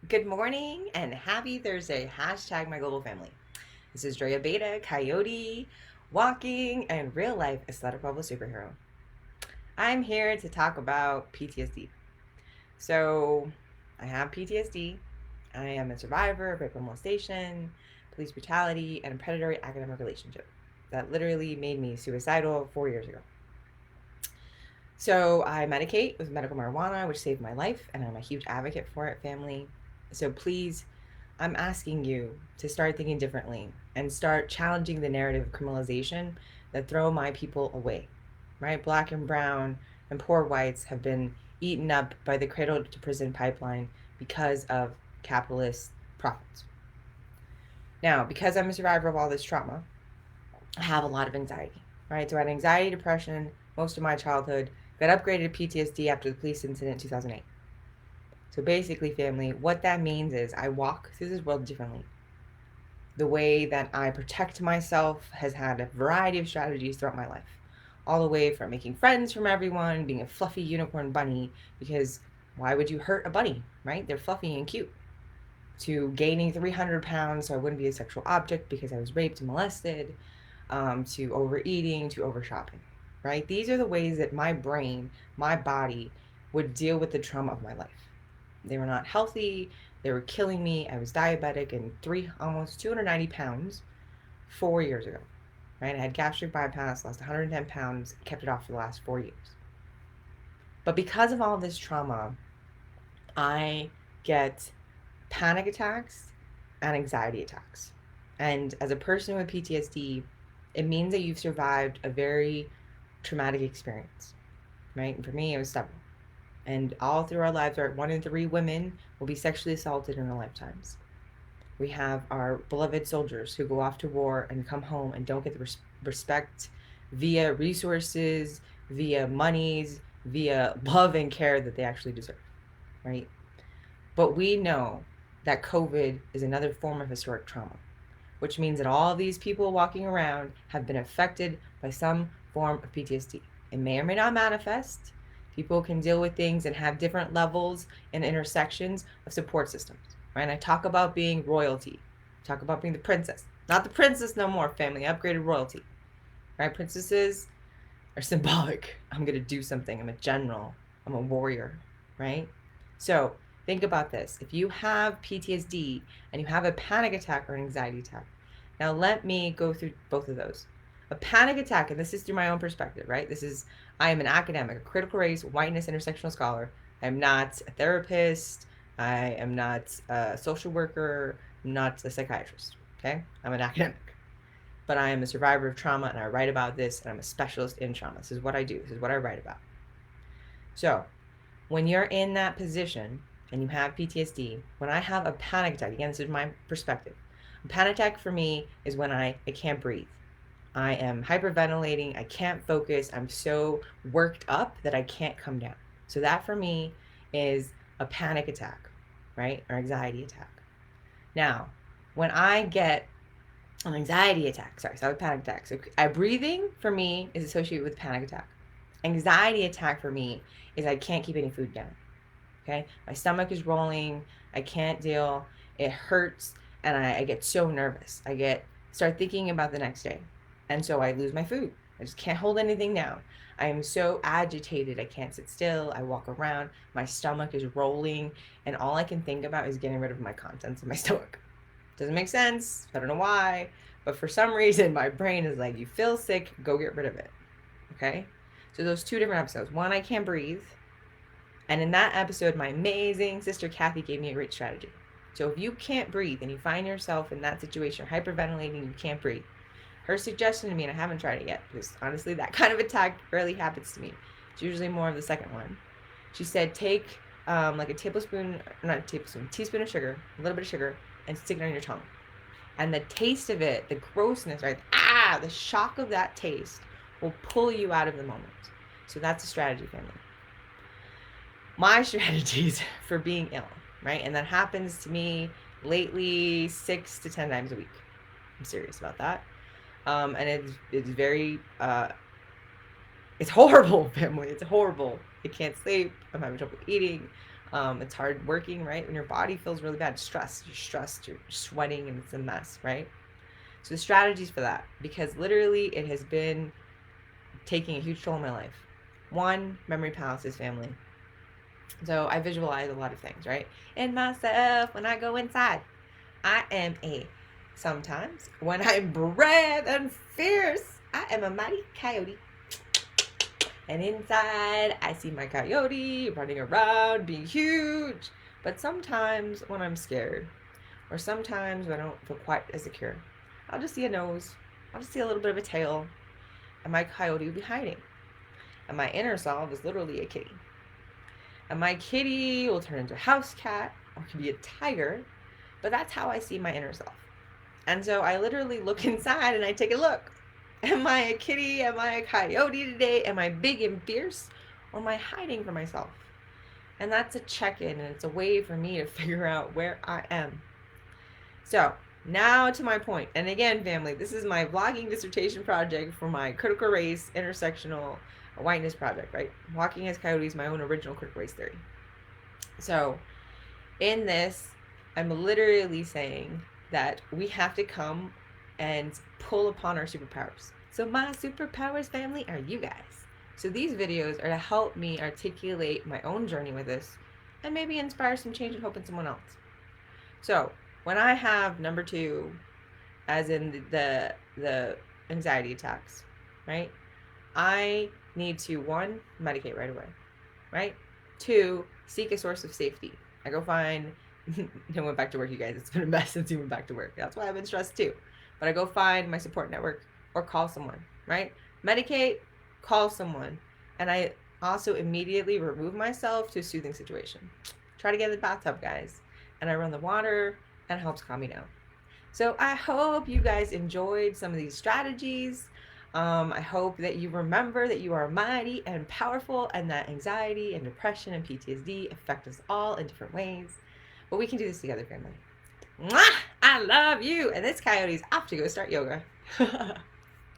Good morning and happy Thursday. Hashtag my global family. This is Drea Beta, Coyote, walking, and real life aesthetic bubble superhero. I'm here to talk about PTSD. So, I have PTSD. I am a survivor of rape and molestation, police brutality, and a predatory academic relationship that literally made me suicidal 4 years ago. So I medicate with medical marijuana, which saved my life, and I'm a huge advocate for it, family. So please, I'm asking you to start thinking differently and start challenging the narrative of criminalization that throw my people away. Right? Black and brown and poor whites have been eaten up by the cradle to prison pipeline because of capitalist profits. Now, because I'm a survivor of all this trauma, I have a lot of anxiety, right? So I had anxiety, depression most of my childhood, got upgraded to PTSD after the police incident in 2008. So basically, family, what that means is I walk through this world differently. The way that I protect myself has had a variety of strategies throughout my life, all the way from making friends from everyone, being a fluffy unicorn bunny, because why would you hurt a bunny, right? They're fluffy and cute, to gaining 300 pounds so I wouldn't be a sexual object because I was raped and molested, to overeating, to over shopping, right? These are the ways that my brain, my body would deal with the trauma of my life. They were not healthy. They were killing me. I was diabetic and almost 290 pounds 4 years ago, right? I had gastric bypass, lost 110 pounds, kept it off for the last 4 years. But because of all of this trauma, I get panic attacks and anxiety attacks. And as a person with PTSD, it means that you've survived a very traumatic experience, right? And for me, it was several. And all through our lives, right, 1 in 3 women will be sexually assaulted in their lifetimes. We have our beloved soldiers who go off to war and come home and don't get the respect via resources, via monies, via love and care that they actually deserve, right? But we know that COVID is another form of historic trauma, which means that all these people walking around have been affected by some form of PTSD. It may or may not manifest. People can deal with things and have different levels and intersections of support systems, right? And I talk about being royalty, talk about being the princess. Not the princess no more, family, upgraded royalty, right? Princesses are symbolic. I'm going to do something. I'm a general. I'm a warrior, right? So think about this. If you have PTSD and you have a panic attack or an anxiety attack, now let me go through both of those. A panic attack, and this is through my own perspective, right? I am an academic, a critical race, whiteness, intersectional scholar. I'm not a therapist. I am not a social worker. I'm not a psychiatrist, okay? I'm an academic. But I am a survivor of trauma and I write about this and I'm a specialist in trauma. This is what I do. This is what I write about. So when you're in that position and you have PTSD, when I have a panic attack, again, this is my perspective. A panic attack for me is when I can't breathe. I am hyperventilating. I can't focus. I'm so worked up that I can't come down. So that for me is a panic attack, right? Or anxiety attack. Now, when I get an anxiety attack, sorry, so a panic attack. So breathing for me is associated with panic attack. Anxiety attack for me is I can't keep any food down. Okay, my stomach is rolling. I can't deal. It hurts, and I get so nervous. Start thinking about the next day, and so I lose my food. I just can't hold anything down. I am so agitated. I can't sit still. I walk around. My stomach is rolling, and all I can think about is getting rid of my contents in my stomach. Doesn't make sense. I don't know why, but for some reason, my brain is like, you feel sick, go get rid of it. Okay, so those two different episodes. One, I can't breathe. And in that episode, my amazing sister Kathy gave me a great strategy. So if you can't breathe and you find yourself in that situation, hyperventilating, you can't breathe, her suggestion to me, and I haven't tried it yet, because honestly, that kind of attack rarely happens to me. It's usually more of the second one. She said, take like a tablespoon, not a tablespoon, teaspoon of sugar, a little bit of sugar, and stick it on your tongue. And the taste of it, the grossness, right? The shock of that taste will pull you out of the moment. So that's a strategy, family. My strategies for being ill, right? And that happens to me lately 6 to 10 times a week. I'm serious about that. And it's very, it's horrible, family. It's horrible. I can't sleep. I'm having trouble eating. It's hard working, right? When your body feels really bad, stressed, you're sweating, and it's a mess, right? So the strategies for that, because literally it has been taking a huge toll on my life. One, memory palaces, family. So I visualize a lot of things, right? In myself, when I go inside, I am a, sometimes, when I'm brave and fierce, I am a mighty coyote. And inside, I see my coyote running around, being huge. But sometimes when I'm scared, or sometimes when I don't feel quite as secure, I'll just see a nose, I'll just see a little bit of a tail, and my coyote will be hiding. And my inner self is literally a kitty. And my kitty will turn into a house cat, or it can be a tiger, but that's how I see my inner self. And so I literally look inside and I take a look. Am I a kitty? Am I a coyote today? Am I big and fierce? Or am I hiding from myself? And that's a check-in, and it's a way for me to figure out where I am. So now to my point. And again, family, this is my vlogging dissertation project for my critical race intersectional whiteness project, right? Walking as Coyotes, my own original critical race theory. So in this, I'm literally saying that we have to come and pull upon our superpowers. So my superpowers, family, are you guys. So these videos are to help me articulate my own journey with this and maybe inspire some change and hope in someone else. So when I have number 2, as in the anxiety attacks, right? I need to, 1, medicate right away, right? 2, seek a source of safety. I go find, I went back to work, you guys. It's been a mess since you went back to work. That's why I've been stressed too. But I go find my support network or call someone, right? Medicate, call someone. And I also immediately remove myself to a soothing situation. Try to get in the bathtub, guys. And I run the water, and it helps calm me down. So I hope you guys enjoyed some of these strategies. I hope that you remember that you are mighty and powerful, and that anxiety and depression and PTSD affect us all in different ways. But we can do this together, family. Mwah! I love you. And this coyote's off to go start yoga.